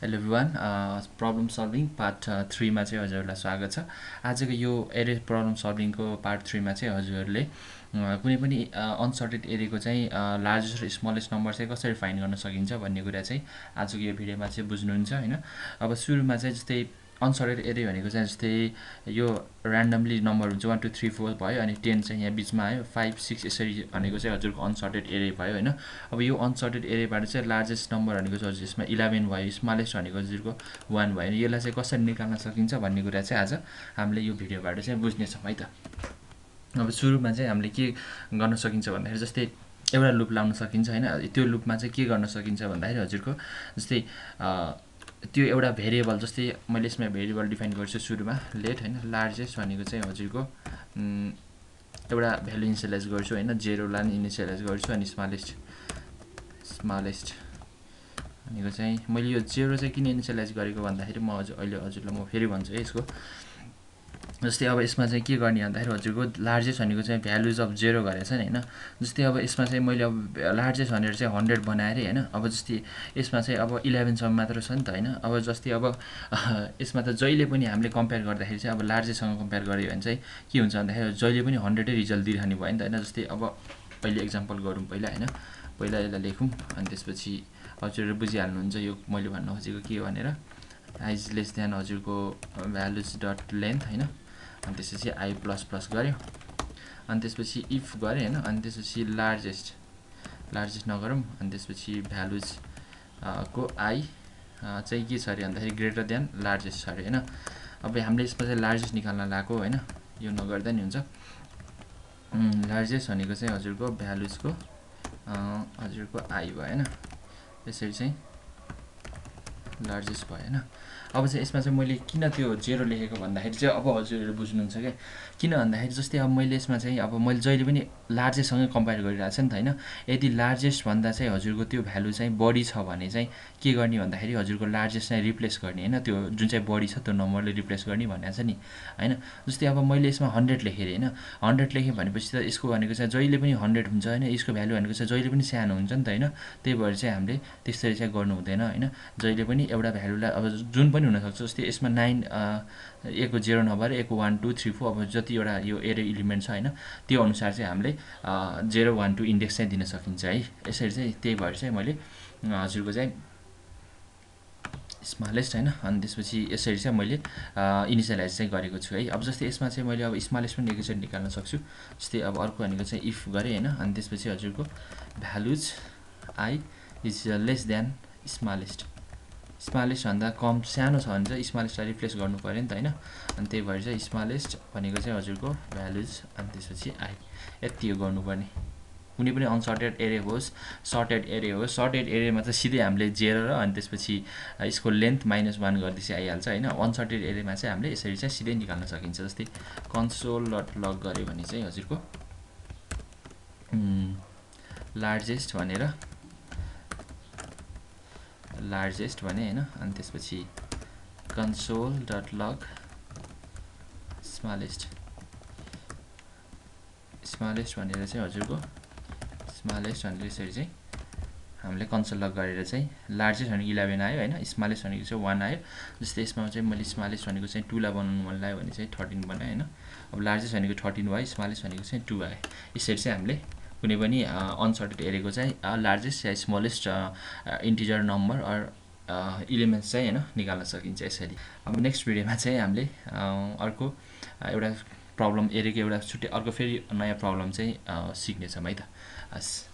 Hello everyone problem solving part 3 मा चाहिँ हजुरहरूलाई स्वागत छ। आजको यो एरे प्रब्लम सल्भिङको पार्ट 3 मा चाहिँ हजुरहरूले कुनै पनि अनसर्टेड एरेको चाहिँ लार्जेस्ट र स्मलेस्ट नम्बर चाहिँ कसरी फाइन्ड गर्न सकिन्छ भन्ने कुरा चाहिँ आजको यो भिडियोमा चाहिँ बुझ्नुहुन्छ हैन। अब सुरुमा चाहिँ जस्तै अनसर्टेड एरे भनेको चाहिँ जस्तै यो र्यान्डमली नम्बर हुन्छ 1 2 3 4 भयो अनि 10 चाहिँ यहाँ बीचमा आयो 5 6 यसरी भनेको चाहिँ हजुरको अनसर्टेड एरे भयो हैन। अब यो अनसर्टेड एरेबाट चाहिँ लार्जेस्ट नम्बर भनेको चाहिँ हजुर यसमा 11 भयो, स्मलेस्ट भनेको हजुरको 1 भयो। यसलाई चाहिँ कसरी निकाल्न सकिन्छ भन्ने कुरा चाहिँ आज हामीले यो भिडियोबाट चाहिँ बुझ्नेछौँ है त। अब सुरुमा चाहिँ हामीले के गर्न सकिन्छ भन्दाखेरि जस्तै एउटा लुप लाउन सकिन्छ हैन। त्यो लुपमा चाहिँ के गर्न सकिन्छ भन्दाखेरि हजुरको जस्तै त्यो एउटा भेरिएबल जस्तै मैले यसमा भेरिएबल डिफाइन गर्छु सुरुमा लेट हैन। लार्जेस्ट भनेको चाहिँ हजुरको एउटा भ्यालु इनिसियलाइज गर्छु हैन, 0 लाई इनिसियलाइज गर्छु अनि स्मलेस्ट भनेको चाहिँ मैले यो 0 चाहिँ किन इनिसियलाइज गरेको भन्दाखेरि म अहिले हजुरलाई म फेरि भन्छु है यसको। जस्तै अब यसमा चाहिँ के गर्ने भन्दाखेरि हजुरको लार्जेस्ट भनेको चाहिँ भ्यालुज अफ 0 गरेछ नि हैन। जस्तै अब यसमा चाहिँ मैले अब लार्जेस्ट भनेर चाहिँ 100 बनाएर हैन। अब जस्तै यसमा चाहिँ अब 11 सम्म मात्र छ नि त हैन। अब जस्तै अब यसमा त जहिले पनि हामीले कम्पेयर गर्दाखेरि चाहिँ अब लार्जेस्टसँग कम्पेयर गर्यो भने चाहिँ के हुन्छ भन्दाखेरि जहिले पनि 100 नै रिजल्ट दिइरहने भयो नि त हैन। जस्तै अब अहिले एक्जाम्पल गरौँ पहिला हैन। पहिला यसलाई लेखौँ अनि त्यसपछि हजुरले बुझिहाल्नुहुन्छ यो मैले भन्न खोजेको के हो भनेर। i इज लेस देन हजुरको भ्यालुज डट लेन्थ हैन। अनि त्यसपछि i प्लस प्लस गर्यो अनि त्यसपछि इफ गरे हैन। अनि त्यसपछि लार्जेस्ट नगरौँ अनि त्यसपछि भ्यालुज को i चाहिँ के छ अरे भन्दाखेरि ग्रेटर देन लार्जेस्ट छ अरे हैन। अब हामीले यसमा चाहिँ लार्जेस्ट निकाल्न लागेको हैन, यो नगर्दा नि हुन्छ। लार्जेस्ट भनेको चाहिँ हजुरको भ्यालुजको हजुरको i भयो हैन। यसरी चाहिँ लार्जेस्ट भयो हैन। अब चाहिँ यसमा चाहिँ मैले किन त्यो 0 लेखेको भन्दाखेरि चाहिँ अब हजुरहरूले बुझ्नुहुन्छ क्या। किन भन्दाखेरि जस्तै अब मैले यसमा चाहिँ अब मैले जहिले पनि लार्जेस्टसँगै कम्पेयर गरिरहेको छु नि त हैन। यदि लार्जेस्ट भन्दा चाहिँ हजुरको त्यो भ्यालु चाहिँ बढी छ भने चाहिँ के गर्ने भन्दाखेरि हजुरको लार्जेस्ट चाहिँ रिप्लेस गर्ने हैन। त्यो जुन चाहिँ बढी छ त्यो नम्बरले रिप्लेस गर्ने भनेको छ नि हैन। जस्तै अब मैले यसमा 100 लेखेँ हैन। 100 लेखेँ भनेपछि त यसको भनेको चाहिँ जहिले पनि 100 हुन्छ हैन। यसको भ्यालु भनेको चाहिँ जहिले पनि सानो हुन्छ नि त हैन। त्यही भएर चाहिँ हामीले त्यसरी चाहिँ गर्नु हुँदैन हैन। जहिले पनि एउटा भ्यालुलाई अब जुन पनि हुन सक्छ। जस्तै यसमा 9 एको 0 नभएर एको 1 2 3 4 अब जतिवटा यो एरे इलिमेन्ट छ हैन त्यो अनुसार चाहिँ हामीले 0 1 2 इन्डेक्स चाहिँ दिन सकिन्छ है। यसरी चाहिँ त्यही भएर चाहिँ मैले हजुरको चाहिँ स्मलेस्ट हैन। अनि त्यसपछि यसरी चाहिँ मैले इनिसियलाइज चाहिँ गरेको छु है। अब जस्तै यसमा चाहिँ मैले अब स्मलेस्ट पनि एकैचोटि निकाल्न सक्छु। जस्तै अब अर्को भनेको चाहिँ इफ गरे हैन। अनि त्यसपछि हजुरको values i is less than smallest भन्दा कम सानो छ भने चाहिँ स्मलेस्टलाई रिप्लेस गर्नु पर्यो नि त हैन। अनि त्यही भएर चाहिँ स्मलेस्ट भनेको चाहिँ हजुरको भ्यालुज अनि त्यसपछि i यति हो गर्नुपर्ने। कुनै पनि अनसर्टेड एरे होस् सर्टेड एरे होस्, सर्टेड एरेमा चाहिँ सिधै हामीले 0 र अनि त्यसपछि यसको लेन्थ -1 गर्दिसै आइहाल्छ हैन। अनसर्टेड एरेमा चाहिँ हामीले यसरी चाहिँ सिधै निकाल्न सकिन्छ। जस्तै कन्सोल डट लग गरे भने चाहिँ हजुरको लार्जेस्ट भने हैन। अनि त्यसपछि कन्सोल डट लग स्मलेस्ट भनेर चाहिँ हजुरको स्मलेस्ट भनेर यसरी चाहिँ हामीले कन्सोल लग गरेर चाहिँ लार्जेस्ट भनेको 11 आयो हैन। स्मलेस्ट भनेको चाहिँ 1 आयो। जस्तै यसमा चाहिँ मैले स्मलेस्ट भनेको चाहिँ 2 लाई बनाउनु मन लाग्यो भने चाहिँ 13 बनाएँ हैन। अब लार्जेस्ट भनेको 13 भयो, स्मलेस्ट भनेको चाहिँ 2 आयो। यसरी चाहिँ हामीले कुनै पनि अनसर्टेड एरेको चाहिँ लार्जेस्ट या smallest integer number or elements चाहिँ हैन निकाल्न सकिन्छ यसरी। अब नेक्स्ट भिडियोमा चाहिँ हामीले अर्को एउटा प्रब्लम एरेको एउटा छुट्टै अर्को फेरि नयाँ प्रब्लम चाहिँ सिक्नेछौँ है त। हस्।